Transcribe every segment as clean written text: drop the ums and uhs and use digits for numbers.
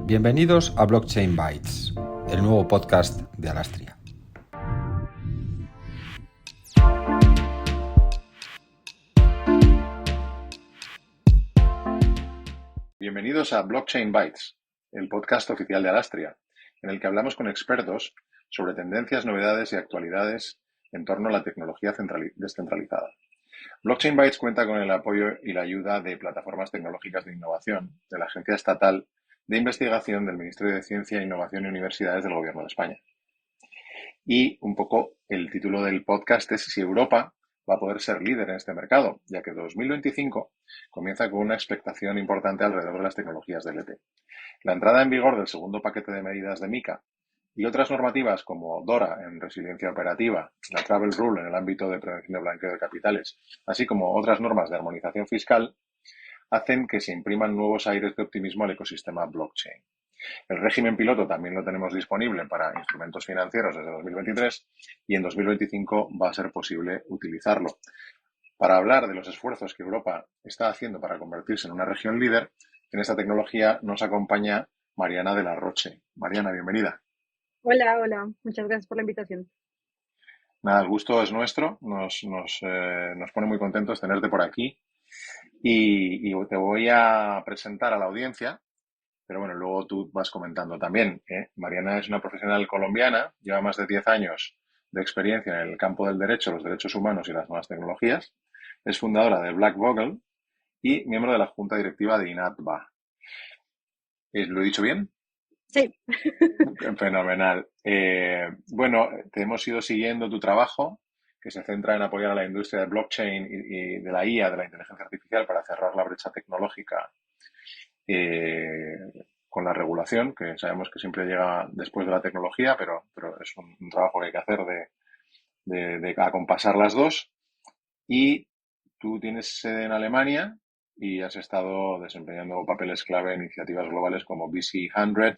Bienvenidos a Blockchain Bytes, el nuevo podcast de Alastria. Bienvenidos a Blockchain Bytes, el podcast oficial de Alastria, en el que hablamos con expertos sobre tendencias, novedades y actualidades en torno a la tecnología descentralizada. Blockchain Bytes cuenta con el apoyo y la ayuda de plataformas tecnológicas de innovación de la Agencia Estatal de Investigación del Ministerio de Ciencia, Innovación y Universidades del Gobierno de España. Y un poco el título del podcast es si Europa va a poder ser líder en este mercado, ya que 2025 comienza con una expectación importante alrededor de las tecnologías DLT. La entrada en vigor del segundo paquete de medidas de MiCA y otras normativas como DORA en resiliencia operativa, la Travel Rule en el ámbito de prevención de blanqueo de capitales, así como otras normas de armonización fiscal, hacen que se impriman nuevos aires de optimismo al ecosistema blockchain. El régimen piloto también lo tenemos disponible para instrumentos financieros desde 2023 y en 2025 va a ser posible utilizarlo. Para hablar de los esfuerzos que Europa está haciendo para convertirse en una región líder, en esta tecnología nos acompaña Mariana de la Roche. Mariana, bienvenida. Hola, muchas gracias por la invitación. Nada, el gusto es nuestro, nos pone muy contentos tenerte por aquí y te voy a presentar a la audiencia, pero bueno, luego tú vas comentando también. Mariana es una profesional colombiana, lleva más de 10 años de experiencia en el campo del derecho, los derechos humanos y las nuevas tecnologías. Es fundadora de Black Vogel y miembro de la junta directiva de INATBA. ¿Lo he dicho bien? Sí. Fenomenal. Bueno, te hemos ido siguiendo tu trabajo, que se centra en apoyar a la industria de blockchain y de la IA, de la inteligencia artificial, para cerrar la brecha tecnológica con la regulación, que sabemos que siempre llega después de la tecnología, pero es un trabajo que hay que hacer de acompasar las dos. Y tú tienes sede en Alemania y has estado desempeñando papeles clave en iniciativas globales como BC100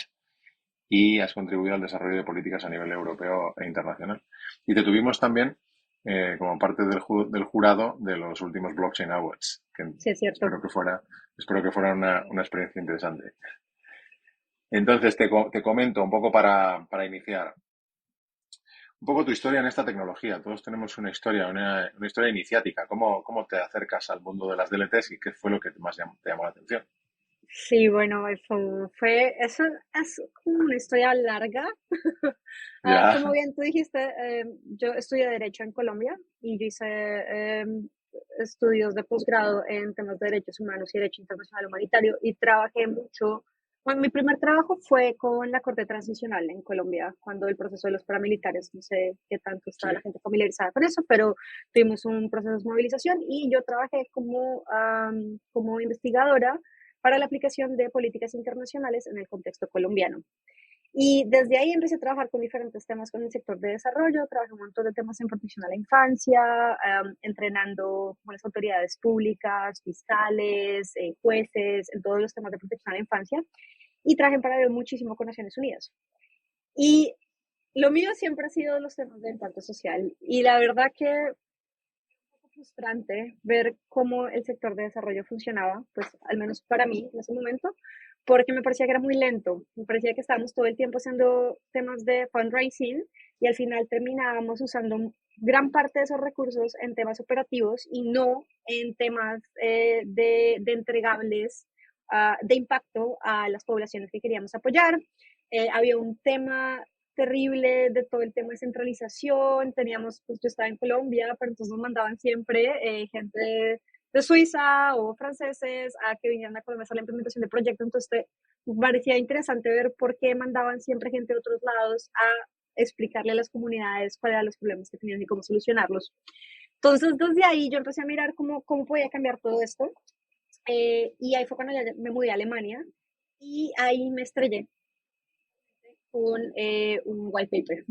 y has contribuido al desarrollo de políticas a nivel europeo e internacional. Y te tuvimos también como parte del jurado de los últimos Blockchain Awards, que Sí, es cierto. espero que fuera una experiencia interesante. Entonces, te comento un poco para iniciar. Un poco tu historia en esta tecnología. Todos tenemos una historia, una historia iniciática. ¿Cómo te acercas al mundo de las DLTs y qué fue lo que más te llamó la atención? Sí, bueno, eso es como una historia larga. Como Ya, bien tú dijiste, yo estudié Derecho en Colombia y yo hice estudios de posgrado en temas de derechos humanos y derecho internacional humanitario y trabajé mucho. Bueno, mi primer trabajo fue con la Corte Transicional en Colombia, cuando el proceso de los paramilitares, no sé qué tanto está sí. la gente familiarizada con eso, pero tuvimos un proceso de movilización y yo trabajé como investigadora para la aplicación de políticas internacionales en el contexto colombiano. Y desde ahí empecé a trabajar con diferentes temas con el sector de desarrollo, trabajé un montón de temas en protección a la infancia, entrenando con las autoridades públicas, fiscales, jueces, en todos los temas de protección a la infancia, y trabajé en paralelo muchísimo con Naciones Unidas. Y lo mío siempre ha sido los temas de impacto social, y la verdad que frustrante ver cómo el sector de desarrollo funcionaba, pues al menos para mí en ese momento, porque me parecía que era muy lento, me parecía que estábamos todo el tiempo haciendo temas de fundraising y al final terminábamos usando gran parte de esos recursos en temas operativos y no en temas de entregables de impacto a las poblaciones que queríamos apoyar. Había un tema terrible de todo el tema de centralización. Teníamos, pues yo estaba en Colombia, pero entonces nos mandaban siempre gente de Suiza o franceses a que vinieran a Colombia a hacer la implementación del proyecto. Entonces me parecía interesante ver por qué mandaban siempre gente de otros lados a explicarle a las comunidades cuáles eran los problemas que tenían y cómo solucionarlos. Entonces, desde ahí yo empecé a mirar cómo podía cambiar todo esto. Y ahí fue cuando ya me mudé a Alemania y ahí me estrellé con un white paper.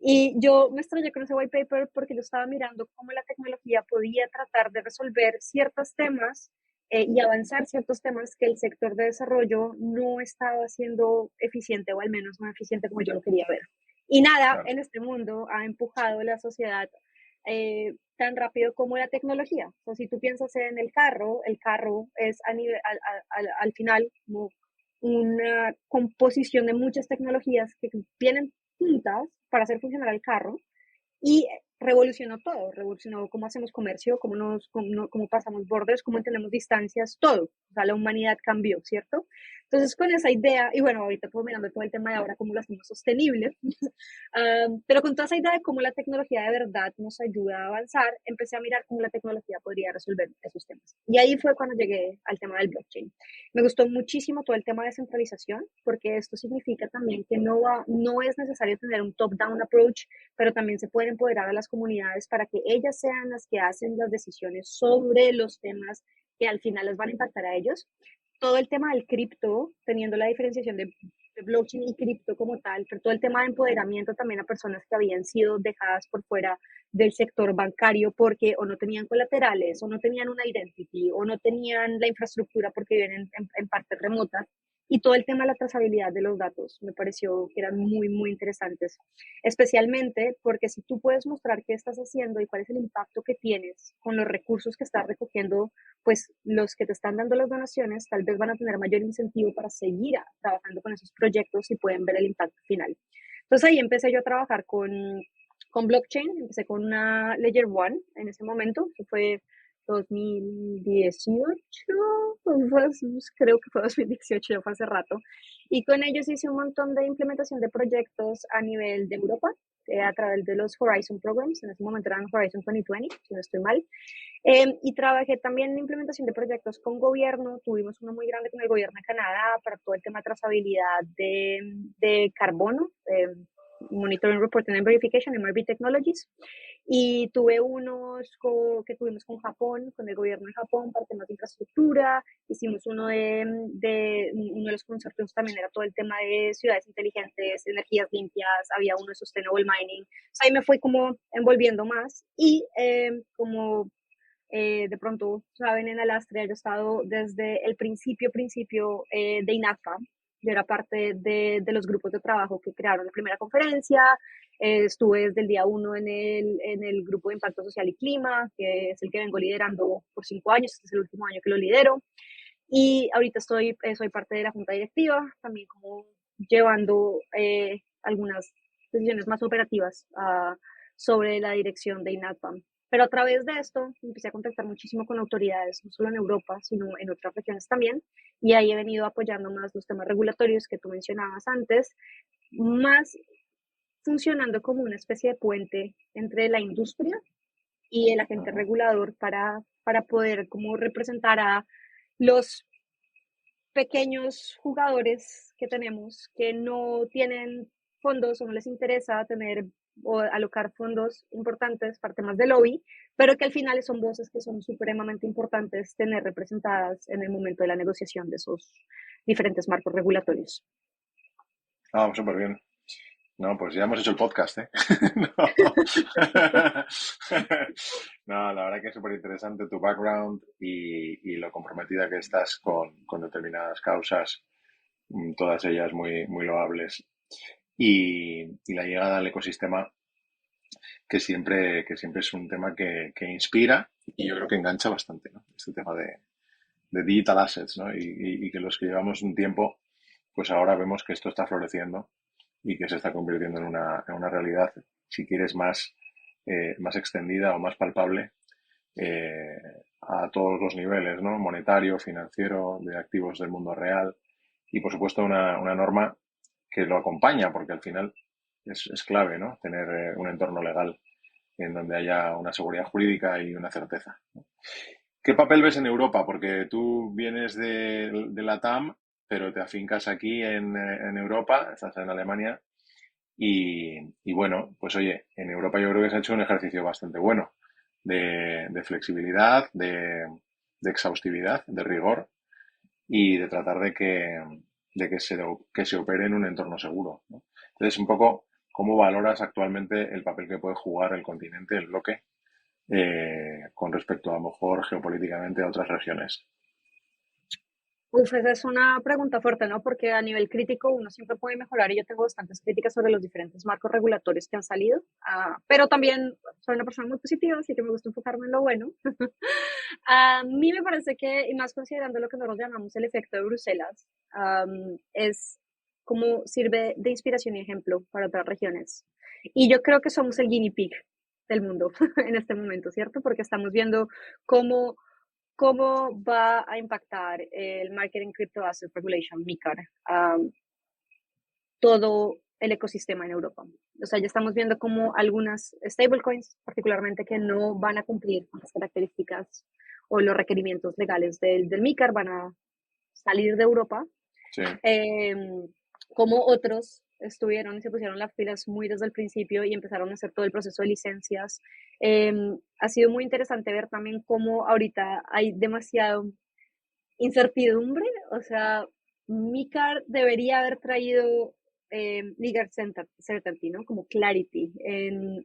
Y yo me estrellé con ese white paper porque yo estaba mirando cómo la tecnología podía tratar de resolver ciertos temas y avanzar ciertos temas que el sector de desarrollo no estaba siendo eficiente, o al menos no eficiente como yo lo quería ver. Y nada Claro. en este mundo ha empujado a la sociedad tan rápido como la tecnología. O sea, si tú piensas en el carro es al final como una composición de muchas tecnologías que vienen juntas para hacer funcionar el carro y revolucionó todo, revolucionó cómo hacemos comercio, cómo pasamos borders, cómo entendemos distancias, todo. O sea, la humanidad cambió, ¿cierto? Entonces, con esa idea, y bueno, ahorita todo mirando todo el tema de ahora, cómo lo hacemos sostenible, pero con toda esa idea de cómo la tecnología de verdad nos ayuda a avanzar, empecé a mirar cómo la tecnología podría resolver esos temas. Y ahí fue cuando llegué al tema del blockchain. Me gustó muchísimo todo el tema de descentralización, porque esto significa también que no es necesario tener un top-down approach, pero también se pueden empoderar a las comunidades para que ellas sean las que hacen las decisiones sobre los temas que al final les van a impactar a ellos. Todo el tema del cripto, teniendo la diferenciación de blockchain y cripto como tal, pero todo el tema de empoderamiento también a personas que habían sido dejadas por fuera del sector bancario porque o no tenían colaterales, o no tenían una identity, o no tenían la infraestructura porque viven en partes remotas. Y todo el tema de la trazabilidad de los datos me pareció que eran muy, muy interesantes, especialmente porque si tú puedes mostrar qué estás haciendo y cuál es el impacto que tienes con los recursos que estás recogiendo, pues los que te están dando las donaciones tal vez van a tener mayor incentivo para seguir trabajando con esos proyectos y pueden ver el impacto final. Entonces ahí empecé yo a trabajar con blockchain, empecé con una Ledger One en ese momento, que fue 2018, creo que fue 2018, ya fue hace rato, y con ellos hice un montón de implementación de proyectos a nivel de Europa, a través de los Horizon Programs, en ese momento eran Horizon 2020, si no estoy mal, y trabajé también en implementación de proyectos con gobierno, tuvimos uno muy grande con el gobierno de Canadá para todo el tema de trazabilidad de carbono, Monitoring, Reporting and Verification, MRV Technologies, y tuve que tuvimos con Japón, con el gobierno de Japón para temas de infraestructura, hicimos uno de los consorcios también era todo el tema de ciudades inteligentes, energías limpias, había uno de Sustainable Mining, o sea, ahí me fui como envolviendo más y como de pronto saben en Alastria yo he estado desde el principio de INAFA, yo era parte de los grupos de trabajo que crearon la primera conferencia, estuve desde el día uno en el grupo de impacto social y clima, que es el que vengo liderando por 5 años, este es el último año que lo lidero, y ahorita soy parte de la junta directiva, también como llevando algunas decisiones más operativas sobre la dirección de INATPAM. Pero a través de esto empecé a contactar muchísimo con autoridades, no solo en Europa, sino en otras regiones también, y ahí he venido apoyando más los temas regulatorios que tú mencionabas antes, más funcionando como una especie de puente entre la industria y el agente regulador para poder como representar a los pequeños jugadores que tenemos que no tienen fondos o no les interesa tener o alocar fondos importantes para temas de lobby, pero que al final son voces que son supremamente importantes tener representadas en el momento de la negociación de esos diferentes marcos regulatorios. Ah, súper bien. No, pues ya hemos hecho el podcast, ¿eh? No. No, la verdad que es súper interesante tu background y lo comprometida que estás con determinadas causas, todas ellas muy, muy loables. Y la llegada al ecosistema, que siempre es un tema que inspira y yo creo que engancha bastante, ¿no? Este tema de digital assets, ¿no? Y que los que llevamos un tiempo, pues ahora vemos que esto está floreciendo y que se está convirtiendo en una realidad, si quieres, más extendida o más palpable eh, a todos los niveles, ¿no? Monetario, financiero, de activos del mundo real y, por supuesto, una norma que lo acompaña, porque al final es clave, ¿no? Tener un entorno legal en donde haya una seguridad jurídica y una certeza, ¿no? ¿Qué papel ves en Europa? Porque tú vienes de la TAM, pero te afincas aquí en Europa, estás en Alemania, y bueno, pues oye, en Europa yo creo que se ha hecho un ejercicio bastante bueno de flexibilidad, de exhaustividad, de rigor y de tratar de que se opere en un entorno seguro, ¿no? Entonces, un poco, ¿cómo valoras actualmente el papel que puede jugar el continente, el bloque, con respecto a lo mejor geopolíticamente a otras regiones? Uf, esa es una pregunta fuerte, ¿no? Porque a nivel crítico uno siempre puede mejorar y yo tengo bastantes críticas sobre los diferentes marcos regulatorios que han salido, pero también soy una persona muy positiva, así que me gusta enfocarme en lo bueno. A mí me parece que, y más considerando lo que nosotros llamamos el efecto de Bruselas, es como sirve de inspiración y ejemplo para otras regiones. Y yo creo que somos el guinea pig del mundo en este momento, ¿cierto? Porque estamos viendo cómo va a impactar el Market in Crypto Asset Regulation, MiCAR, todo el ecosistema en Europa. O sea, ya estamos viendo cómo algunas stablecoins, particularmente que no van a cumplir con las características o los requerimientos legales del MiCAR, van a salir de Europa, Sí. como otros estuvieron y se pusieron las pilas muy desde el principio y empezaron a hacer todo el proceso de licencias. Ha sido muy interesante ver también cómo ahorita hay demasiado incertidumbre, o sea, MiCAR debería haber traído legal certainty, ¿no? Como clarity en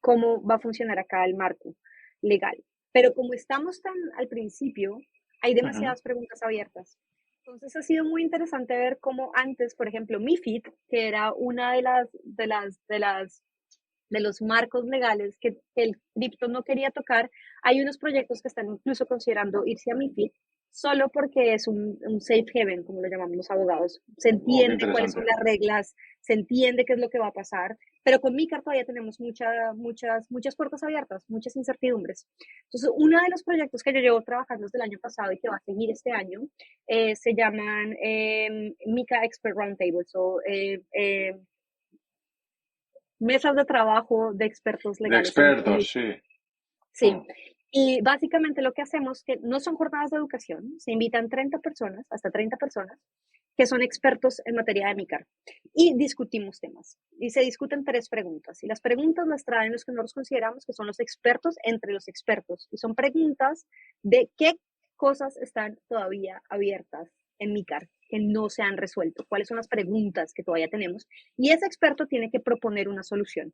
cómo va a funcionar acá el marco legal. Pero como estamos tan al principio, hay Ujú. demasiadas preguntas abiertas. Entonces ha sido muy interesante ver cómo antes, por ejemplo, MiFID, que era una de los marcos legales que el cripto no quería tocar, hay unos proyectos que están incluso considerando irse a MiFID solo porque es un safe haven, como lo llamamos los abogados. Se Oh, qué entiende cuáles son interesante. las reglas, se entiende qué es lo que va a pasar, pero con MiCAR todavía tenemos muchas puertas abiertas, muchas incertidumbres. Entonces, uno de los proyectos que yo llevo trabajando desde el año pasado y que va a seguir este año se llaman MiCA Expert Roundtables o mesas de trabajo de expertos De legales en expertos, MiCA. sí. Sí, y básicamente lo que hacemos, que no son jornadas de educación, se invitan 30 personas, hasta 30 personas, que son expertos en materia de MICAR, y discutimos temas. Y se discuten tres preguntas, y las preguntas las traen los que nosotros consideramos que son los expertos entre los expertos, y son preguntas de qué cosas están todavía abiertas en MICAR, que no se han resuelto, cuáles son las preguntas que todavía tenemos, y ese experto tiene que proponer una solución.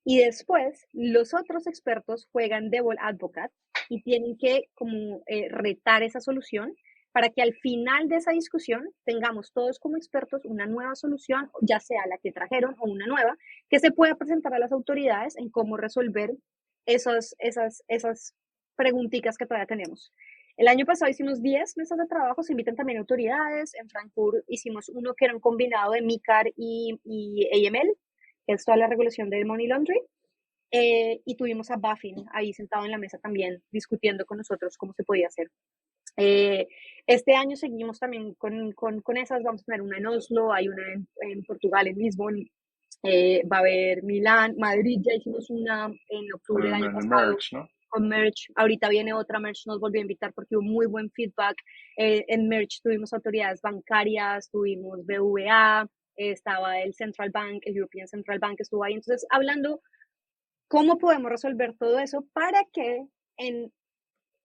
Y después los otros expertos juegan Devil Advocate y tienen que como retar esa solución para que al final de esa discusión tengamos todos como expertos una nueva solución, ya sea la que trajeron o una nueva, que se pueda presentar a las autoridades en cómo resolver esas preguntitas que todavía tenemos. El año pasado hicimos 10 mesas de trabajo, se invitan también autoridades. En Frankfurt hicimos uno que era un combinado de MiCAR y AML, que es toda la regulación del money laundering. Y tuvimos a Buffin ahí sentado en la mesa también discutiendo con nosotros cómo se podía hacer. Eh, este año seguimos también con esas, vamos a tener una en Oslo, hay una en Portugal, en Lisbon, va a haber Milán, Madrid, ya hicimos una en octubre del Con año el pasado merch, ¿no? con Merch, ahorita viene otra, Merch nos volvió a invitar porque hubo muy buen feedback. En Merch tuvimos autoridades bancarias, tuvimos BVA, estaba el Central Bank, el European Central Bank estuvo ahí, entonces hablando cómo podemos resolver todo eso para que en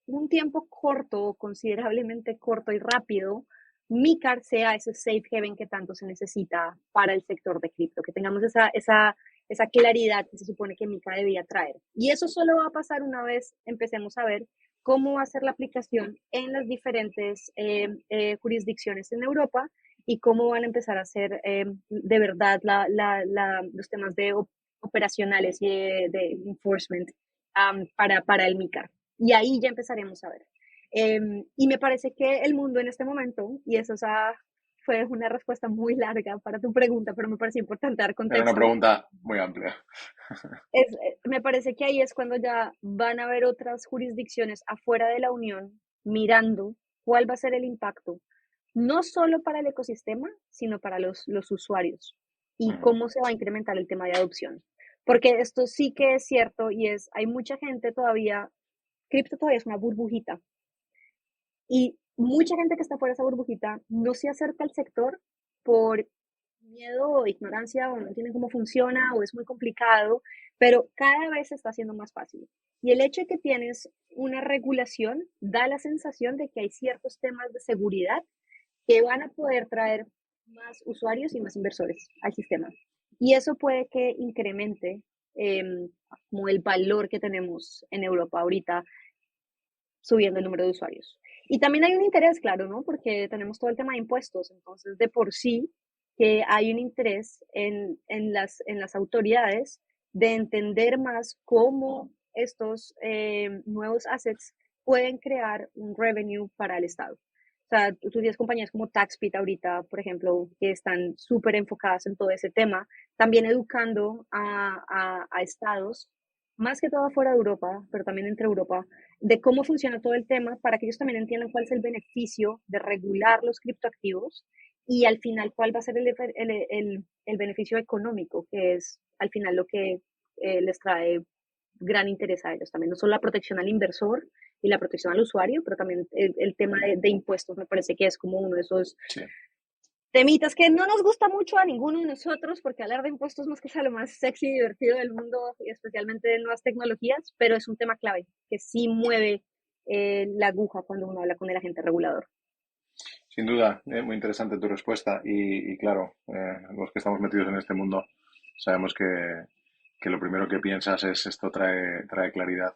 un tiempo corto, considerablemente corto y rápido, MiCAR sea ese safe haven que tanto se necesita para el sector de cripto, que tengamos esa claridad que se supone que MiCAR debía traer. Y eso solo va a pasar una vez empecemos a ver cómo va a ser la aplicación en las diferentes jurisdicciones en Europa y cómo van a empezar a hacer de verdad los temas de operacionales y de enforcement para el MiCAR. Y ahí ya empezaremos a ver. Y me parece que el mundo en este momento, y eso fue una respuesta muy larga para tu pregunta, pero me parece importante dar Era una contexto, pregunta muy amplia. me parece que ahí es cuando ya van a haber otras jurisdicciones afuera de la Unión mirando cuál va a ser el impacto, no solo para el ecosistema, sino para los usuarios y Ujú. cómo se va a incrementar el tema de adopción. Porque esto sí que es cierto y hay mucha gente todavía, cripto todavía es una burbujita y mucha gente que está fuera de esa burbujita no se acerca al sector por miedo o ignorancia o no entienden cómo funciona o es muy complicado, pero cada vez se está haciendo más fácil. Y el hecho de que tienes una regulación da la sensación de que hay ciertos temas de seguridad que van a poder traer más usuarios y más inversores al sistema. Y eso puede que incremente como el valor que tenemos en Europa ahorita subiendo el número de usuarios. Y también hay un interés, claro, ¿no? Porque tenemos todo el tema de impuestos, entonces de por sí que hay un interés en las autoridades de entender más cómo estos nuevos assets pueden crear un revenue para el Estado. O sea, tú tienes compañías como TaxPit ahorita, por ejemplo, que están súper enfocadas en todo ese tema, también educando a estados, más que todo fuera de Europa, pero también entre Europa, de cómo funciona todo el tema para que ellos también entiendan cuál es el beneficio de regular los criptoactivos y al final cuál va a ser el beneficio económico, que es al final lo que les trae gran interés a ellos también, no solo la protección al inversor y la protección al usuario, pero también el tema de impuestos me parece que es como uno de esos Sí. temitas que no nos gusta mucho a ninguno de nosotros, porque hablar de impuestos no es que sea lo más sexy y divertido del mundo, y especialmente de nuevas tecnologías, pero es un tema clave que sí mueve la aguja cuando uno habla con el agente regulador. Sin duda, muy interesante tu respuesta y claro, los que estamos metidos en este mundo sabemos que lo primero que piensas es esto trae claridad,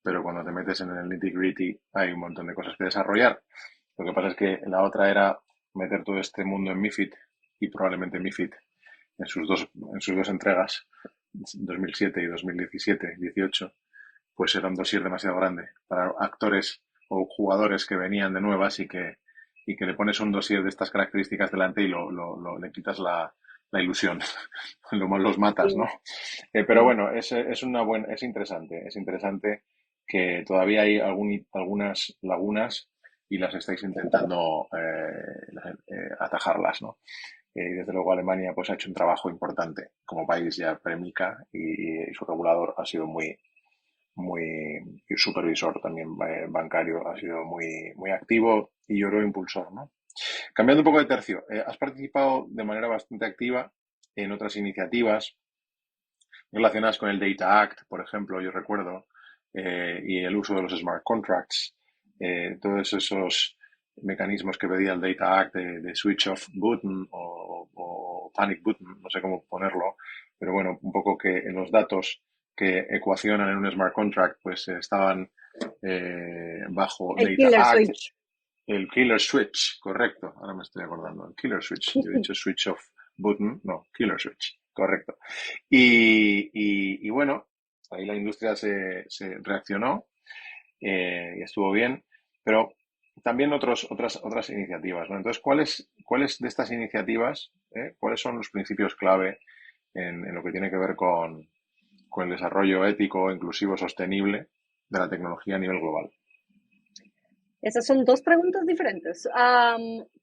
pero cuando te metes en el nitty-gritty hay un montón de cosas que desarrollar. Lo que pasa es que la otra era meter todo este mundo en MiFID y probablemente MiFID en sus dos entregas, 2007 y 2017-18, pues era un dossier demasiado grande para actores o jugadores que venían de nuevas y que le pones un dossier de estas características delante y le quitas la ilusión, los matas, ¿no? Sí, Pero sí. bueno, es interesante que todavía hay algunas lagunas y las estáis intentando atajarlas, ¿no? Y desde luego Alemania pues ha hecho un trabajo importante como país ya premica y su regulador ha sido y supervisor también bancario ha sido muy activo y yo creo impulsor, ¿no? Cambiando un poco de tercio, has participado de manera bastante activa en otras iniciativas relacionadas con el Data Act, por ejemplo, yo recuerdo, y el uso de los smart contracts, todos esos mecanismos que pedía el Data Act de switch off button o panic button, no sé cómo ponerlo, pero bueno, un poco que en los datos que ecuacionan en un smart contract pues estaban bajo El Data killer Act, switch. el killer switch, correcto, ahora me estoy acordando, el killer switch, yo he dicho switch off button, no, killer switch, correcto. Y bueno, ahí la industria se reaccionó y estuvo bien, pero también otras iniciativas, ¿no? Entonces, ¿cuáles de estas iniciativas, cuáles son los principios clave en lo que tiene que ver con el desarrollo ético, inclusivo, sostenible de la tecnología a nivel global? Esas son dos preguntas diferentes.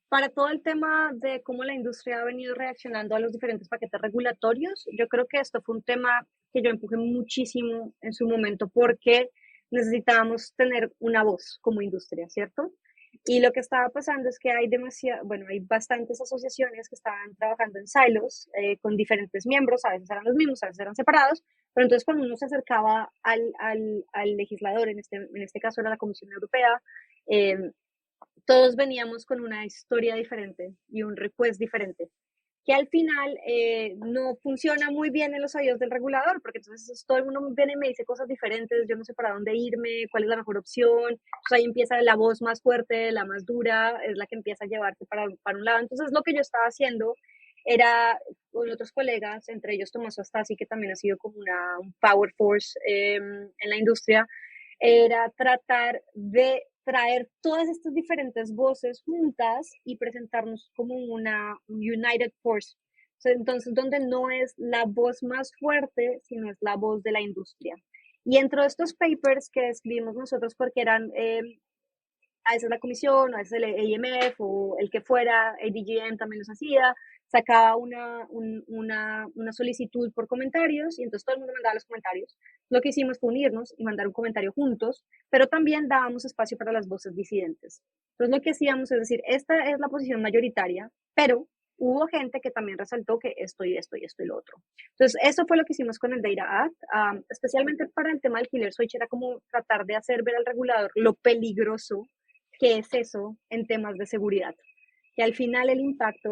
Para todo el tema de cómo la industria ha venido reaccionando a los diferentes paquetes regulatorios, yo creo que esto fue un tema que yo empujé muchísimo en su momento porque necesitábamos tener una voz como industria, ¿cierto? Y lo que estaba pasando es que hay bueno, hay bastantes asociaciones que estaban trabajando en silos con diferentes miembros, a veces eran los mismos, a veces eran separados, pero entonces cuando uno se acercaba al legislador, en este caso era la Comisión Europea, eh, todos veníamos con una historia diferente y un request diferente, que al final no funciona muy bien en los oídos del regulador, porque entonces todo el mundo viene y me dice cosas diferentes, yo no sé para dónde irme, cuál es la mejor opción, entonces ahí empieza la voz más fuerte, la más dura, es la que empieza a llevarte para un lado. Entonces lo que yo estaba haciendo era con otros colegas, entre ellos Tomás Astasi, que también ha sido como un power force en la industria, era tratar de traer todas estas diferentes voces juntas y presentarnos como una United Force. Entonces, donde no es la voz más fuerte, sino es la voz de la industria. Y entre estos papers que escribimos nosotros, porque eran a veces la comisión, a veces el AMF o el que fuera, ADGM también los hacía, sacaba una solicitud por comentarios y entonces todo el mundo mandaba los comentarios. Lo que hicimos fue unirnos y mandar un comentario juntos, pero también dábamos espacio para las voces disidentes. Entonces lo que hacíamos es decir, esta es la posición mayoritaria, pero hubo gente que también resaltó que esto y esto y esto y lo otro. Entonces, eso fue lo que hicimos con el Data Act, especialmente para el tema del killer switch, era como tratar de hacer ver al regulador lo peligroso que es eso en temas de seguridad. Que al final el impacto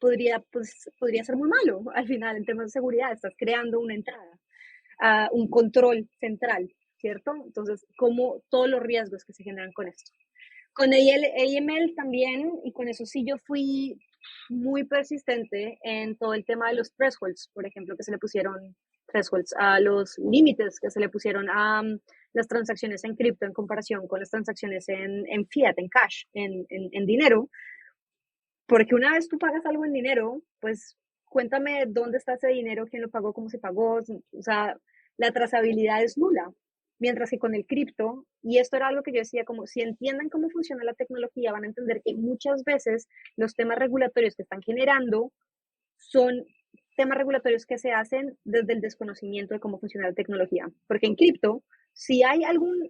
podría ser muy malo. Al final, en temas de seguridad, estás creando una entrada, un control central. ¿cierto? Entonces, como todos los riesgos que se generan con esto. Con AML también, y con eso sí yo fui muy persistente en todo el tema de los thresholds, por ejemplo, que se le pusieron thresholds a los límites que se le pusieron a las transacciones en cripto en comparación con las transacciones en fiat, en cash, en dinero, porque una vez tú pagas algo en dinero, pues cuéntame dónde está ese dinero, quién lo pagó, cómo se pagó, o sea, la trazabilidad es nula. Mientras que con el cripto, y esto era algo que yo decía, como si entiendan cómo funciona la tecnología, van a entender que muchas veces los temas regulatorios que están generando son temas regulatorios que se hacen desde el desconocimiento de cómo funciona la tecnología. Porque en cripto, si hay alguna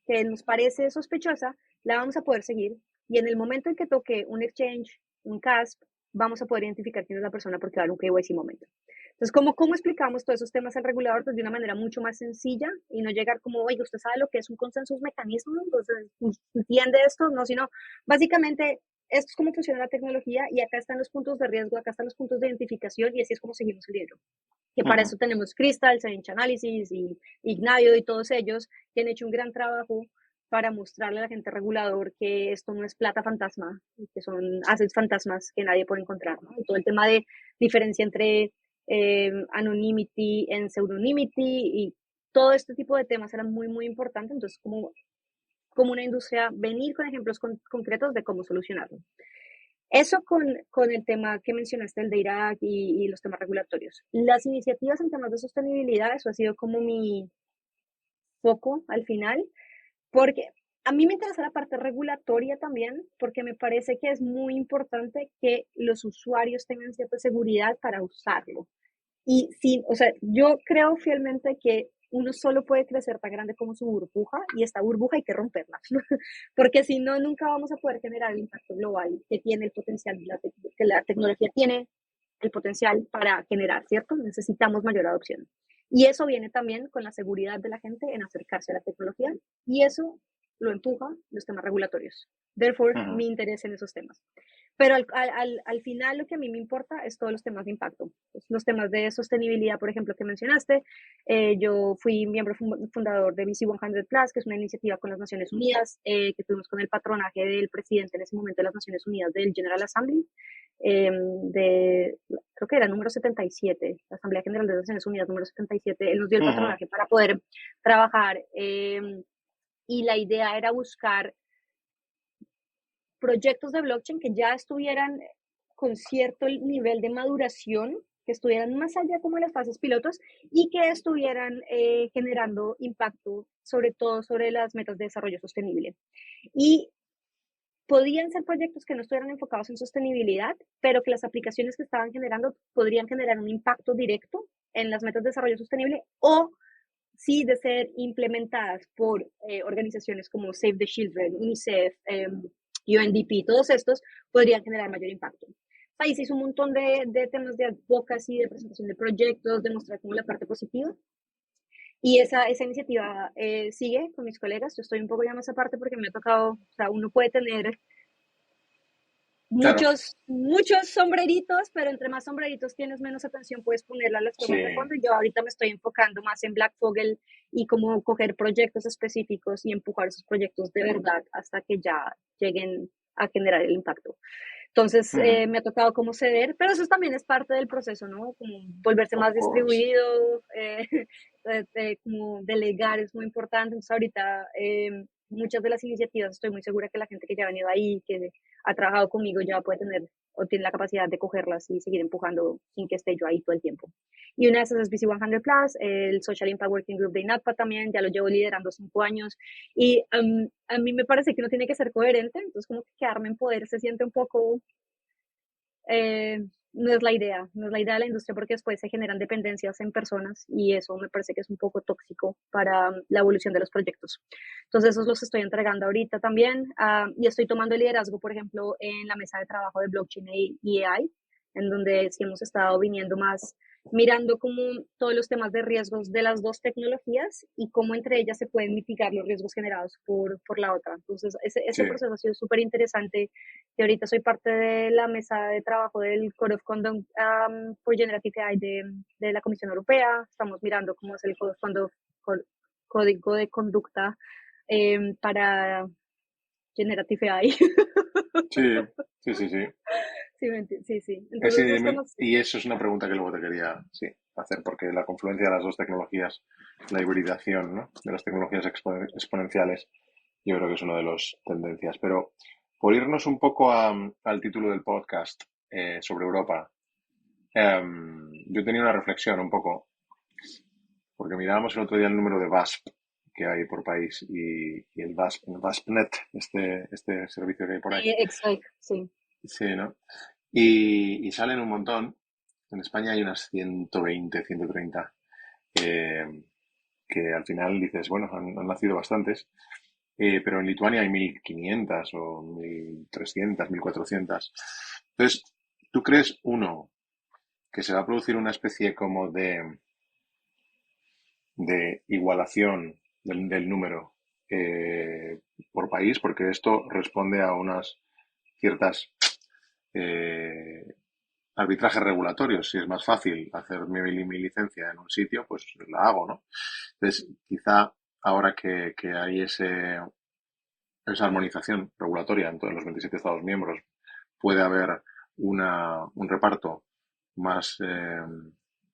que nos parece sospechosa, la vamos a poder seguir. Y en el momento en que toque un exchange, un CASP, vamos a poder identificar quién es la persona porque va a dar un KYC momento. Entonces, ¿cómo explicamos todos esos temas al regulador? Pues de una manera mucho más sencilla y no llegar como, oye, ¿usted sabe lo que es un consensus mecanismo? Entonces, ¿entiende esto? No, sino, básicamente, esto es cómo funciona la tecnología y acá están los puntos de riesgo, acá están los puntos de identificación y así es como seguimos el dinero. Que para eso tenemos Crystal, Sage Analysis y Ignaio y todos ellos que han hecho un gran trabajo para mostrarle a la gente regulador que esto no es plata fantasma, que son assets fantasmas que nadie puede encontrar, ¿no? Y todo el tema de diferencia entre anonymity en pseudonymity y todo este tipo de temas eran muy, muy importantes. Entonces, como una industria, venir con ejemplos concretos de cómo solucionarlo. Eso con el tema que mencionaste, el de Irak y los temas regulatorios. Las iniciativas en temas de sostenibilidad, eso ha sido como mi foco al final, porque a mí me interesa la parte regulatoria también, porque me parece que es muy importante que los usuarios tengan cierta seguridad para usarlo. Y sí, o sea, yo creo fielmente que uno solo puede crecer tan grande como su burbuja y esta burbuja hay que romperla, porque si no, nunca vamos a poder generar el impacto global que tiene el potencial, que la tecnología tiene el potencial para generar, ¿cierto? Necesitamos mayor adopción. Y eso viene también con la seguridad de la gente en acercarse a la tecnología y eso lo empuja los temas regulatorios. Therefore, mi interés en esos temas. Pero al final lo que a mí me importa es todos los temas de impacto. Los temas de sostenibilidad, por ejemplo, que mencionaste. Yo fui miembro fundador de BC100 Plus, que es una iniciativa con las Naciones Unidas, que tuvimos con el patronaje del presidente en ese momento de las Naciones Unidas, del General Assembly, creo que era número 77, la Asamblea General de las Naciones Unidas, número 77. Él nos dio el patronaje para poder trabajar y la idea era buscar proyectos de blockchain que ya estuvieran con cierto nivel de maduración, que estuvieran más allá como de las fases pilotos y que estuvieran generando impacto, sobre todo sobre las metas de desarrollo sostenible. Y podían ser proyectos que no estuvieran enfocados en sostenibilidad, pero que las aplicaciones que estaban generando podrían generar un impacto directo en las metas de desarrollo sostenible o sí de ser implementadas por organizaciones como Save the Children, UNICEF, UNDP, todos estos podrían generar mayor impacto. Ahí se hizo un montón de temas de advocacy, de presentación de proyectos, de mostrar como la parte positiva. Y esa iniciativa sigue con mis colegas. Yo estoy un poco ya más aparte porque me ha tocado, o sea, uno puede tener muchos sombreritos, pero entre más sombreritos tienes, menos atención puedes ponerle a las cosas de fondo. Y yo ahorita me estoy enfocando más en Black Fogel y cómo coger proyectos específicos y empujar esos proyectos de verdad hasta que ya lleguen a generar el impacto. Entonces, me ha tocado como ceder, pero eso también es parte del proceso, ¿no? Como volverse más distribuido, como delegar es muy importante. Entonces, ahorita muchas de las iniciativas, estoy muy segura que la gente que ya ha venido ahí, que ha trabajado conmigo, ya puede tener o tiene la capacidad de cogerlas y seguir empujando sin que esté yo ahí todo el tiempo. Y una de esas es BC100 Plus, el Social Impact Working Group de INATPA también, ya lo llevo liderando 5 años. Y a mí me parece que uno tiene que ser coherente, entonces como que quedarme en poder se siente un poco... no es la idea de la industria porque después se generan dependencias en personas y eso me parece que es un poco tóxico para la evolución de los proyectos. Entonces esos los estoy entregando ahorita también y estoy tomando el liderazgo, por ejemplo, en la mesa de trabajo de blockchain y AI, en donde sí hemos estado viniendo más mirando como todos los temas de riesgos de las dos tecnologías y cómo entre ellas se pueden mitigar los riesgos generados por la otra. Entonces, Sí, ese proceso ha sido súper interesante. Y ahorita soy parte de la mesa de trabajo del Code of Conduct for Generative AI de la Comisión Europea. Estamos mirando cómo es el Code of Conduct, código de conducta para Generative AI. sí, sí, sí, sí. Sí, sí, sí. Entonces, estamos... Y eso es una pregunta que luego te quería, sí, hacer, porque la confluencia de las dos tecnologías, la hibridación, ¿no? De las tecnologías exponenciales, yo creo que es una de las tendencias. Pero por irnos un poco al título del podcast sobre Europa, yo tenía una reflexión un poco, porque mirábamos el otro día el número de VASP que hay por país y el VASP, el VASPNet, este servicio que hay por ahí. Exacto, sí. Sí, ¿no? Y salen un montón. En España hay unas 120, 130, eh, que al final dices, bueno, han nacido bastantes, pero en Lituania hay 1500 o 1300, 1400. Entonces, ¿tú crees, uno, que se va a producir una especie como de igualación del número por país? Porque esto responde a unas ciertas eh, arbitrajes regulatorios. Si es más fácil hacer mi licencia en un sitio, pues la hago, ¿no? Entonces, quizá ahora que hay esa armonización regulatoria en todos los 27 Estados miembros, puede haber un reparto más,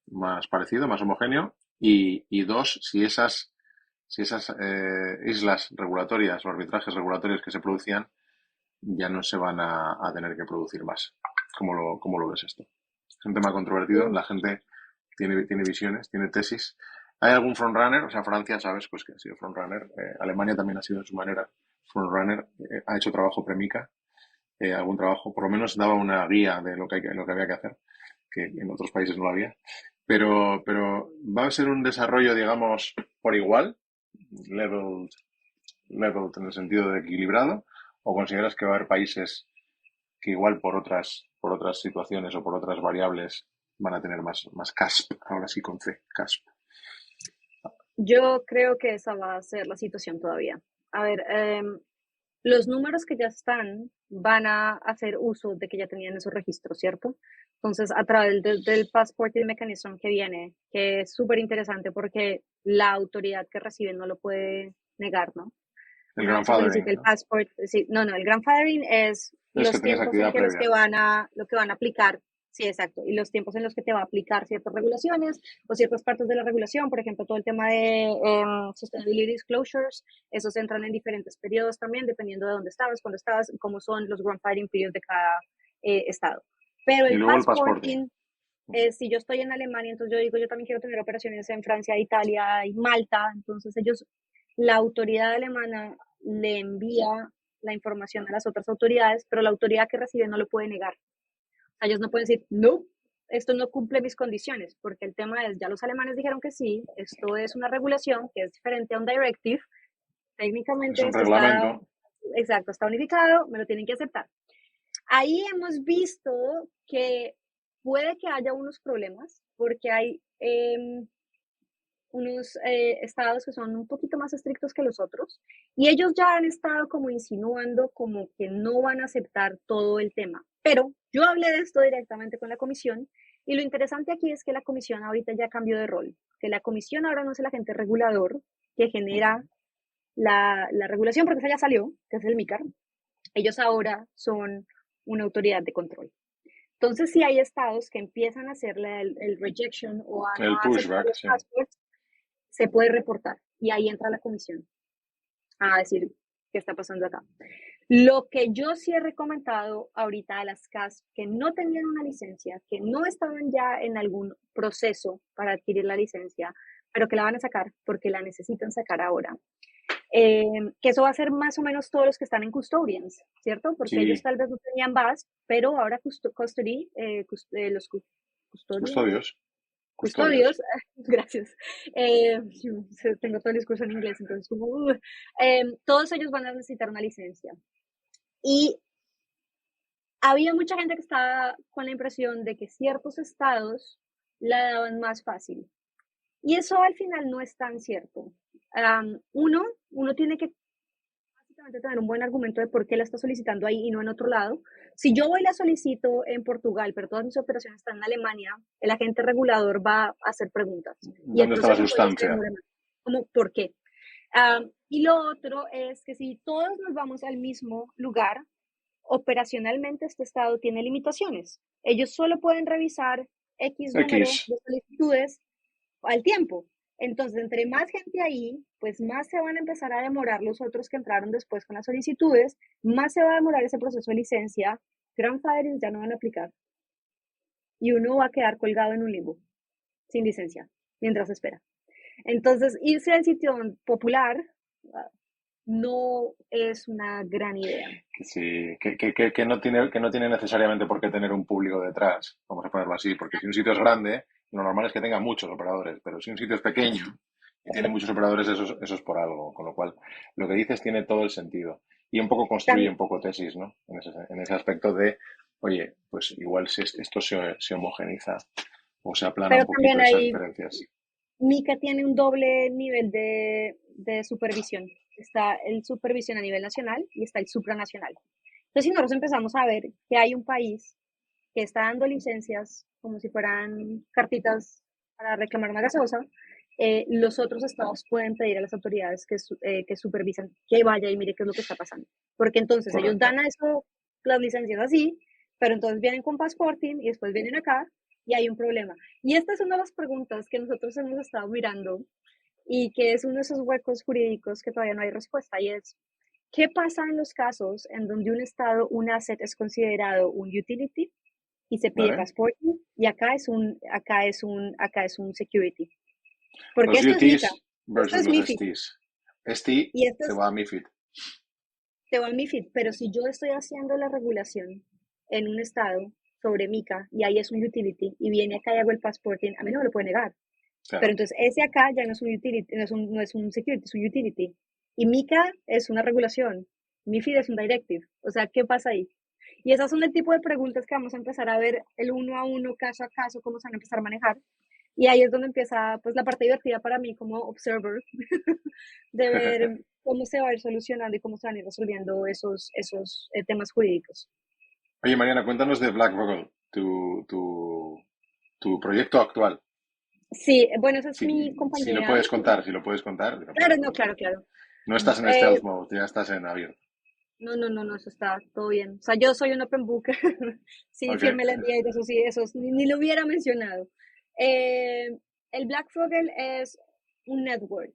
más parecido, más homogéneo. Y dos, si esas islas regulatorias o arbitrajes regulatorios que se producían ya no se van a tener que producir más. Cómo lo ves esto? Es un tema controvertido, la gente tiene visiones, tiene tesis. ¿Hay algún frontrunner? O sea, Francia, sabes, pues que ha sido frontrunner. Alemania también ha sido en su manera frontrunner. Ha hecho trabajo premica, algún trabajo, por lo menos daba una guía de lo que había que hacer, que en otros países no lo había. Pero va a ser un desarrollo, digamos, por igual, level, level en el sentido de equilibrado, o consideras que va a haber países que igual por otras situaciones o por otras variables van a tener más CASP, ahora sí con C, CASP. Yo creo que esa va a ser la situación todavía. A ver, los números que ya están van a hacer uso de que ya tenían esos registros, ¿cierto? Entonces, a través del Passporting Mechanism que viene, que es súper interesante porque la autoridad que recibe no lo puede negar, ¿no? El Una vez se solicita grandfathering, el ¿no? passport, sí, no, el grandfathering es Es que los tenías tiempos en actividad que previa. lo que van a aplicar, sí, exacto, y los tiempos en los que te va a aplicar ciertas regulaciones o ciertas partes de la regulación, por ejemplo, todo el tema de sustainability disclosures, esos entran en diferentes periodos también, dependiendo de dónde estabas, cuándo estabas, cómo son los grandfathering periods de cada estado. Pero Y el luego el passporting. passporting, si yo estoy en Alemania, entonces yo digo, yo también quiero tener operaciones en Francia, Italia y Malta, entonces ellos, la autoridad alemana le envía la información a las otras autoridades, pero la autoridad que recibe no lo puede negar. O sea, ellos no pueden decir, no, esto no cumple mis condiciones, porque el tema es, ya los alemanes dijeron que sí, esto es una regulación que es diferente a un directive, Es técnicamente un esto está, reglamento. exacto, está unificado, me lo tienen que aceptar. Ahí hemos visto que puede que haya unos problemas, porque hay unos estados que son un poquito más estrictos que los otros, y ellos ya han estado como insinuando como que no van a aceptar todo el tema. Pero yo hablé de esto directamente con la comisión, y lo interesante aquí es que la comisión ahorita ya cambió de rol, que la comisión ahora no es el agente regulador que genera la regulación, porque esa ya salió, que es el MICAR, ellos ahora son una autoridad de control. Entonces, si hay estados que empiezan a hacerle el rejection o a no El aceptar pushback, los sí. passports, se puede reportar y ahí entra la comisión a decir qué está pasando acá. Lo que yo sí he recomendado ahorita a las CAS que no tenían una licencia, que no estaban ya en algún proceso para adquirir la licencia, pero que la van a sacar porque la necesitan sacar ahora. Que eso va a ser más o menos todos los que están en custodians, ¿cierto? Porque ellos Sí, tal vez no tenían VAS, pero ahora los custodians, custodios. Custodios. custodios, gracias. Tengo todo el discurso en inglés, entonces todos ellos van a necesitar una licencia. Y había mucha gente que estaba con la impresión de que ciertos estados la daban más fácil. Y eso al final no es tan cierto. Uno tiene que básicamente tener un buen argumento de por qué la está solicitando ahí y no en otro lado. Si yo voy y la solicito en Portugal, pero todas mis operaciones están en Alemania, el agente regulador va a hacer preguntas y el ¿Dónde está la proceso puede ser sustancia? muy más. ¿Cómo? ¿Por qué? Y lo otro es que si todos nos vamos al mismo lugar, operacionalmente este estado tiene limitaciones. Ellos solo pueden revisar X número X. de solicitudes al tiempo. Entonces, entre más gente ahí, pues más se van a empezar a demorar los otros que entraron después con las solicitudes, más se va a demorar ese proceso de licencia, grandfathering ya no van a aplicar y uno va a quedar colgado en un limbo, sin licencia, mientras espera. Entonces, irse al sitio popular no es una gran idea. Sí, que no tiene necesariamente por qué tener un público detrás, vamos a ponerlo así, porque si un sitio es grande, lo normal es que tenga muchos operadores, pero si un sitio es pequeño y tiene muchos operadores, eso es por algo, con lo cual lo que dices tiene todo el sentido. Y un poco construye un poco tesis, ¿no? En ese aspecto de, oye, pues igual si esto se homogeniza o se aplana Pero un poquito también esas hay diferencias. Mica tiene un doble nivel de supervisión. Está el supervisión a nivel nacional y está el supranacional. Entonces, si nosotros empezamos a ver que hay un país que está dando licencias como si fueran cartitas para reclamar una gaseosa, los otros estados pueden pedir a las autoridades que supervisan que vaya y mire qué es lo que está pasando. Porque entonces ellos Correcto. dan a eso las licencias así, pero entonces vienen con Passporting y después vienen acá y hay un problema. Y esta es una de las preguntas que nosotros hemos estado mirando y que es uno de esos huecos jurídicos que todavía no hay respuesta y es, ¿qué pasa en los casos en donde un estado, un asset es considerado un utility y se pide ¿Vale? passporting y acá es un security? Porque Los esto es MiCA, UTs esto versus es los MiFID STs. ST y esto se es va a MiFID. te va a MiFID, pero si yo estoy haciendo la regulación en un estado sobre MiCA y ahí es un utility y viene acá y hago el passporting, a mí no me lo puede negar. Pero Claro. entonces ese acá ya no es un utility, no es un security, es un utility. Y MiCA es una regulación, MiFID es un directive. O sea, ¿qué pasa ahí? Y esas son el tipo de preguntas que vamos a empezar a ver el uno a uno, caso a caso, cómo se van a empezar a manejar. Y ahí es donde empieza pues la parte divertida para mí como observer, de ver cómo se va a ir solucionando y cómo se van a ir resolviendo esos temas jurídicos. Oye, Mariana, cuéntanos de Black Vogel, tu proyecto actual. Sí, bueno, esa es Si, mi si lo compañía. puedes contar, si lo puedes contar, si lo Claro, puedes no, contar. claro, claro. No estás en Eh, stealth mode, ya estás en abierto. No, no, no, no, eso está todo bien. O sea, yo soy un open book. Sí, Ok, firme la NDA y eso sí, ni lo hubiera mencionado. Eh, el Black Fogel es un network,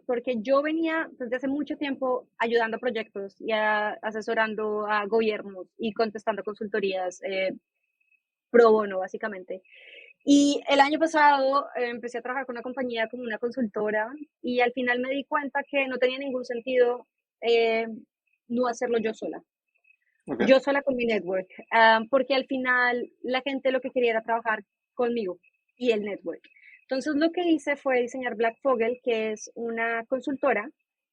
porque yo venía desde hace mucho tiempo ayudando a proyectos y asesorando a gobiernos y contestando consultorías pro bono, básicamente. Y el año pasado empecé a trabajar con una compañía como una consultora y al final me di cuenta que no tenía ningún sentido eh, no hacerlo ok. yo sola con mi network, porque al final la gente lo que quería era trabajar conmigo y el network. Entonces lo que hice fue diseñar Black Fogel, que es una consultora,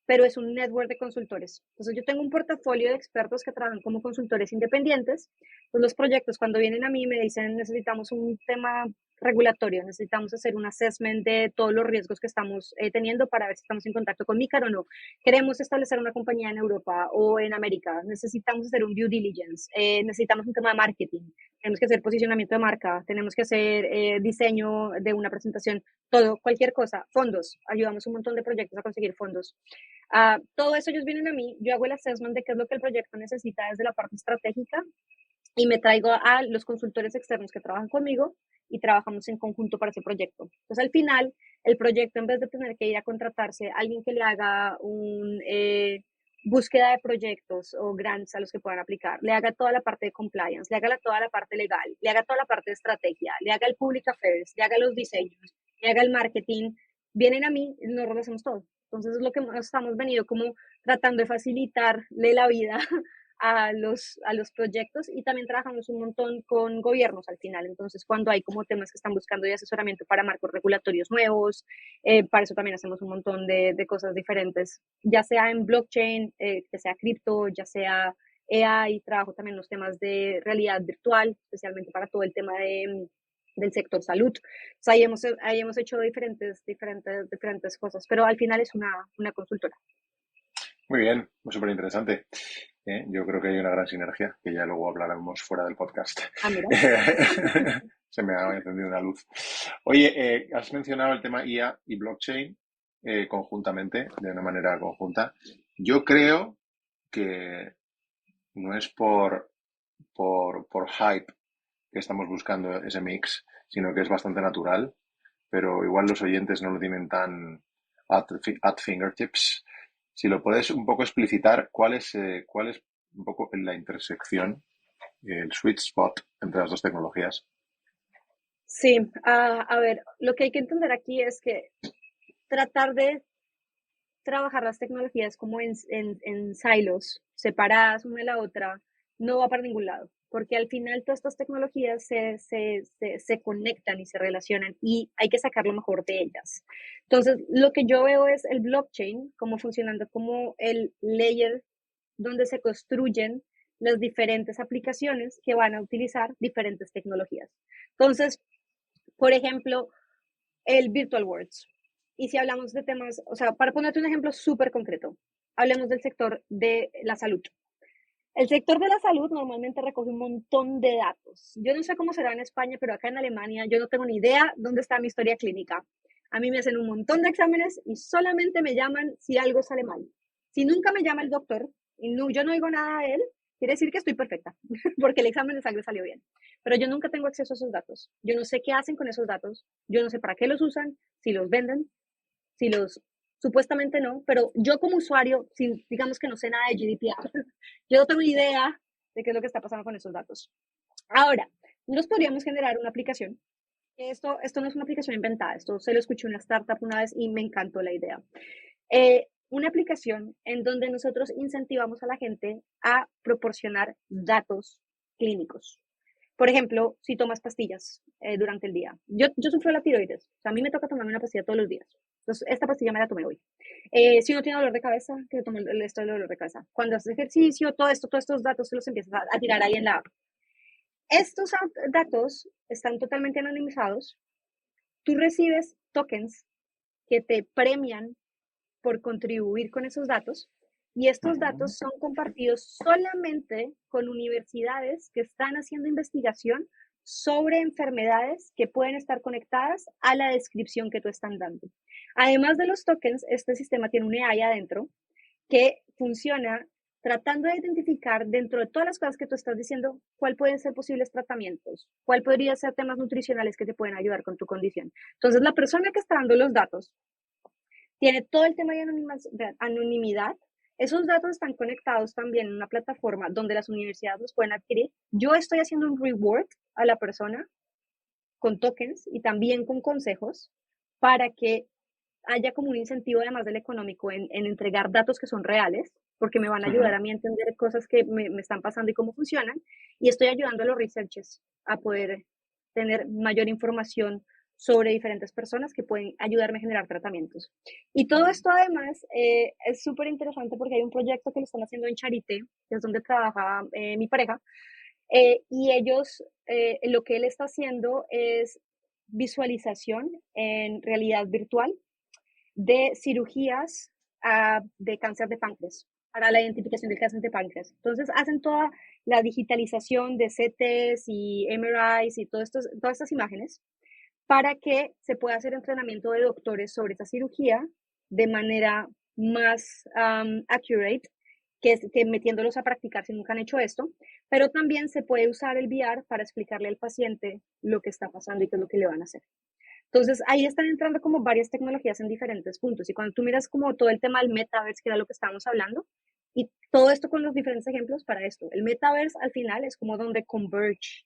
pero es un network de consultores. Entonces yo tengo un portafolio de expertos que trabajan como consultores independientes. Pues los proyectos cuando vienen a mí me dicen necesitamos un tema regulatorio, necesitamos hacer un assessment de todos los riesgos que estamos teniendo para ver si estamos en contacto con MICAR o no. Queremos establecer una compañía en Europa o en América, necesitamos hacer un due diligence, necesitamos un tema de marketing, tenemos que hacer posicionamiento de marca, tenemos que hacer diseño de una presentación, todo, cualquier cosa, fondos, ayudamos un montón de proyectos a conseguir fondos. Todo eso ellos vienen a mí, yo hago el assessment de qué es lo que el proyecto necesita desde la parte estratégica y me traigo a los consultores externos que trabajan conmigo y trabajamos en conjunto para ese proyecto. Entonces, al final, el proyecto, en vez de tener que ir a contratarse a alguien que le haga un búsqueda de proyectos o grants a los que puedan aplicar, le haga toda la parte de compliance, le haga toda la parte legal, le haga toda la parte de estrategia, le haga el public affairs, le haga los diseños, le haga el marketing, vienen a mí y nosotros lo hacemos todo. Entonces, es lo que nos estamos venido como tratando de facilitarle la vida a los proyectos y también trabajamos un montón con gobiernos al final. Entonces, cuando hay como temas que están buscando de asesoramiento para marcos regulatorios nuevos, para eso también hacemos un montón de cosas diferentes, ya sea en blockchain, que sea cripto, ya sea AI, trabajo también los temas de realidad virtual, especialmente para todo el tema del sector salud. O sea, ahí hemos hecho diferentes cosas, pero al final es una consultora. Muy bien, muy súper interesante. Yo creo que hay una gran sinergia, que ya luego hablaremos fuera del podcast. Ah, mira. Se me ha encendido una luz. Oye, has mencionado el tema IA y blockchain conjuntamente, de una manera conjunta. Yo creo que no es por hype que estamos buscando ese mix, sino que es bastante natural, pero igual los oyentes no lo tienen tan at fingertips. Si lo puedes un poco explicitar, cuál es un poco la intersección, el sweet spot entre las dos tecnologías? Sí, a ver, lo que hay que entender aquí es que tratar de trabajar las tecnologías como en silos, separadas una de la otra, no va para ningún lado, porque al final todas estas tecnologías se conectan y se relacionan y hay que sacar lo mejor de ellas. Entonces, lo que yo veo es el blockchain como funcionando como el layer donde se construyen las diferentes aplicaciones que van a utilizar diferentes tecnologías. Entonces, por ejemplo, el Virtual Worlds. Y si hablamos de temas, o sea, para ponerte un ejemplo súper concreto, hablemos del sector de la salud. El sector de la salud normalmente recoge un montón de datos. Yo no sé cómo será en España, pero acá en Alemania yo no tengo ni idea dónde está mi historia clínica. A mí me hacen un montón de exámenes y solamente me llaman si algo sale mal. Si nunca me llama el doctor y no, yo no digo nada a él, quiere decir que estoy perfecta, porque el examen de sangre salió bien. Pero yo nunca tengo acceso a esos datos. Yo no sé qué hacen con esos datos. Yo no sé para qué los usan, si los venden, si los supuestamente no, pero yo como usuario, si digamos que no sé nada de GDPR, yo no tengo idea de qué es lo que está pasando con esos datos. Ahora, nos podríamos generar una aplicación. Esto no es una aplicación inventada, esto se lo escuché en una startup una vez y me encantó la idea. Una aplicación en donde nosotros incentivamos a la gente a proporcionar datos clínicos. Por ejemplo, si tomas pastillas durante el día. Yo sufro la tiroides, o sea, a mí me toca tomarme una pastilla todos los días. Entonces, esta pastilla me la tomé hoy. Si uno tiene dolor de cabeza, que tome esto del dolor de cabeza. Cuando haces ejercicio, todos estos datos se los empiezas a tirar ahí en la app. Estos datos están totalmente anonimizados. Tú recibes tokens que te premian por contribuir con esos datos y estos Ujú. datos son compartidos solamente con universidades que están haciendo investigación sobre enfermedades que pueden estar conectadas a la descripción que tú están dando. Además de los tokens, este sistema tiene un AI adentro que funciona tratando de identificar dentro de todas las cosas que tú estás diciendo cuál pueden ser posibles tratamientos, cuál podría ser temas nutricionales que te pueden ayudar con tu condición. Entonces, la persona que está dando los datos tiene todo el tema de anonimidad. Esos datos están conectados también en una plataforma donde las universidades los pueden adquirir. Yo estoy haciendo un reward a la persona con tokens y también con consejos para que haya como un incentivo además del económico en entregar datos que son reales, porque me van a ayudar Ujú. a mí a entender cosas que me están pasando y cómo funcionan. Y estoy ayudando a los researchers a poder tener mayor información sobre diferentes personas que pueden ayudarme a generar tratamientos. Y todo esto además es súper interesante porque hay un proyecto que lo están haciendo en Charité, que es donde trabaja mi pareja, y ellos, lo que él está haciendo es visualización en realidad virtual de cirugías de cáncer de páncreas, para la identificación del cáncer de páncreas. Entonces hacen toda la digitalización de CTs y MRIs y todas estas imágenes para que se pueda hacer entrenamiento de doctores sobre esa cirugía de manera más accurate, que metiéndolos a practicar si nunca han hecho esto, pero también se puede usar el VR para explicarle al paciente lo que está pasando y qué es lo que le van a hacer. Entonces, ahí están entrando como varias tecnologías en diferentes puntos. Y cuando tú miras como todo el tema del metaverse, que era lo que estábamos hablando, y todo esto con los diferentes ejemplos para esto. El metaverse al final es como donde converge,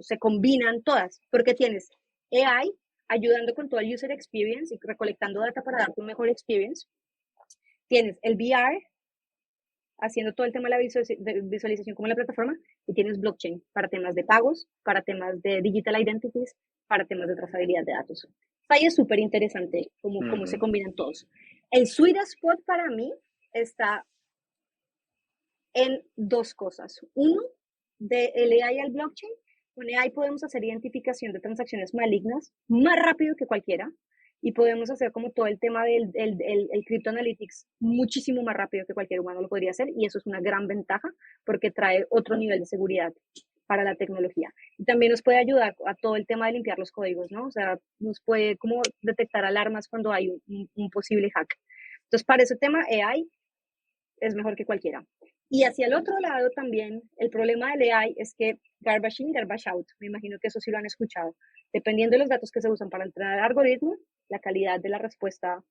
se combinan todas, porque tienes AI ayudando con todo el user experience y recolectando data para darte un mejor experience. Tienes el VR haciendo todo el tema de la visualización como la plataforma y tienes blockchain para temas de pagos, para temas de digital identities, para temas de trazabilidad de datos. Ahí es súper interesante cómo se Ujú. combinan todos. El sweet spot para mí está en dos cosas. Uno, del AI al blockchain Con AI podemos hacer identificación de transacciones malignas más rápido que cualquiera y podemos hacer como todo el tema del el Crypto Analytics muchísimo más rápido que cualquier humano lo podría hacer, y eso es una gran ventaja porque trae otro nivel de seguridad para la tecnología. Y también nos puede ayudar a todo el tema de limpiar los códigos, ¿no? O sea, nos puede como detectar alarmas cuando hay un posible hack. Entonces, para ese tema, AI es mejor que cualquiera. Y hacia el otro lado también, el problema del AI es que garbage in, garbage out. Me imagino que eso sí lo han escuchado. Dependiendo de los datos que se usan para entrenar el algoritmo, la calidad de la respuesta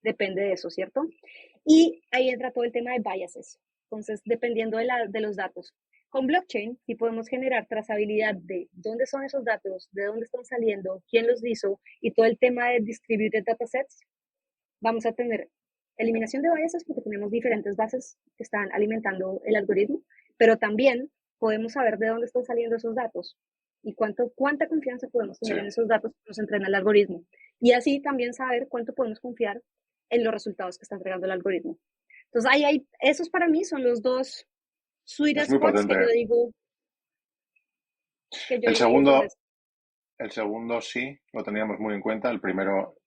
depende de eso, ¿cierto? Y ahí entra todo el tema de biases. Entonces, dependiendo de los datos. Con blockchain sí podemos generar trazabilidad de dónde son esos datos, de dónde están saliendo, quién los hizo, y todo el tema de distributed datasets. Vamos a tener eliminación de biases porque tenemos diferentes bases que están alimentando el algoritmo, pero también podemos saber de dónde están saliendo esos datos y cuánta confianza podemos tener en esos datos que nos entrena el algoritmo. Y así también saber cuánto podemos confiar en los resultados que está entregando el algoritmo. Entonces, esos para mí son los dos sweet spots que yo digo. El segundo sí, lo teníamos muy en cuenta. El primero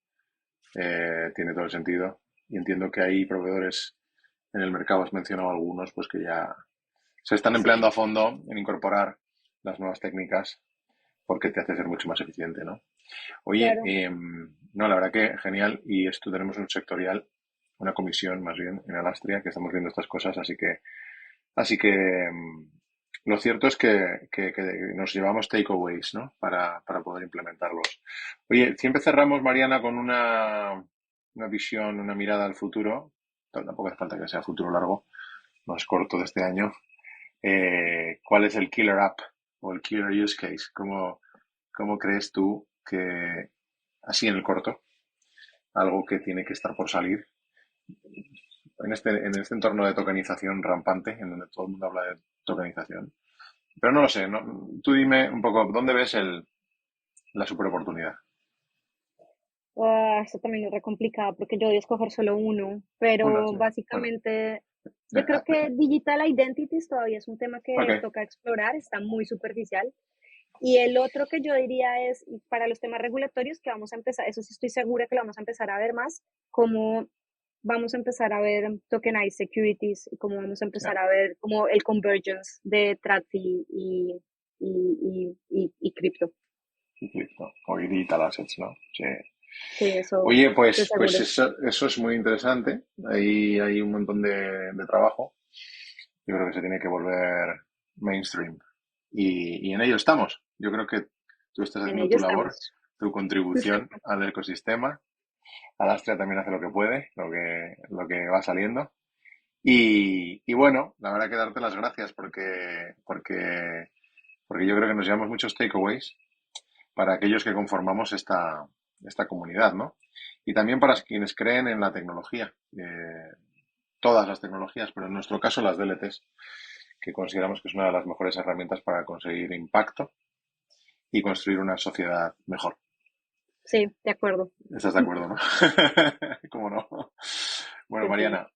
tiene todo el sentido. Y entiendo que hay proveedores en el mercado, has mencionado algunos, pues que ya se están empleando a fondo en incorporar las nuevas técnicas porque te hace ser mucho más eficiente, ¿no? Oye, claro. No, la verdad que genial. Y esto tenemos un sectorial, una comisión más bien en Alastria, que estamos viendo estas cosas, así que lo cierto es que nos llevamos takeaways, ¿no? Para poder implementarlos. Oye, siempre cerramos, Mariana, con una visión, una mirada al futuro. Tampoco hace falta que sea futuro largo, más corto de este año. ¿Cuál es el killer app o el killer use case? ¿Cómo crees tú que, así en el corto, algo que tiene que estar por salir en este entorno de tokenización rampante, en donde todo el mundo habla de tokenización? Pero no lo sé, ¿no? Tú dime un poco, ¿dónde ves la super oportunidad? Eso también es re complicado porque yo voy a escoger solo uno, pero básicamente yo creo que Digital Identities todavía es un tema que toca explorar, está muy superficial. Y el otro que yo diría es, para los temas regulatorios, que vamos a empezar, eso sí estoy segura que lo vamos a empezar a ver más, cómo vamos a empezar a ver tokenized securities, y cómo vamos a empezar a ver como el convergence de TradFi y cripto. Y cripto, o digital assets, ¿no? Sí. Sí, eso. Oye, pues eso es muy interesante. Ahí hay un montón de trabajo. Yo creo que se tiene que volver mainstream. Y en ello estamos. Yo creo que tú estás haciendo tu labor, tu contribución al ecosistema. Alastria también hace lo que puede, lo que va saliendo. Y bueno, la verdad que darte las gracias porque yo creo que nos llevamos muchos takeaways para aquellos que conformamos esta comunidad, ¿no? Y también para quienes creen en la tecnología, todas las tecnologías, pero en nuestro caso las DLTs, que consideramos que es una de las mejores herramientas para conseguir impacto y construir una sociedad mejor. Sí, de acuerdo. ¿Estás de acuerdo, no? ¿Cómo no? Bueno, Mariana,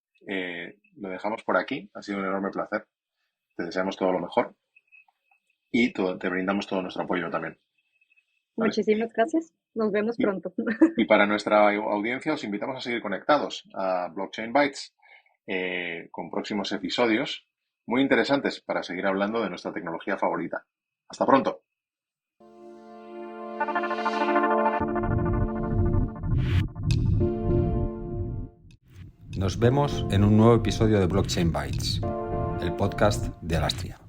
lo dejamos por aquí. Ha sido un enorme placer. Te deseamos todo lo mejor y te brindamos todo nuestro apoyo también. ¿Vale? Muchísimas gracias. Nos vemos pronto. Y para nuestra audiencia os invitamos a seguir conectados a Blockchain Bytes con próximos episodios muy interesantes para seguir hablando de nuestra tecnología favorita. Hasta pronto. Nos vemos en un nuevo episodio de Blockchain Bytes, el podcast de Alastria.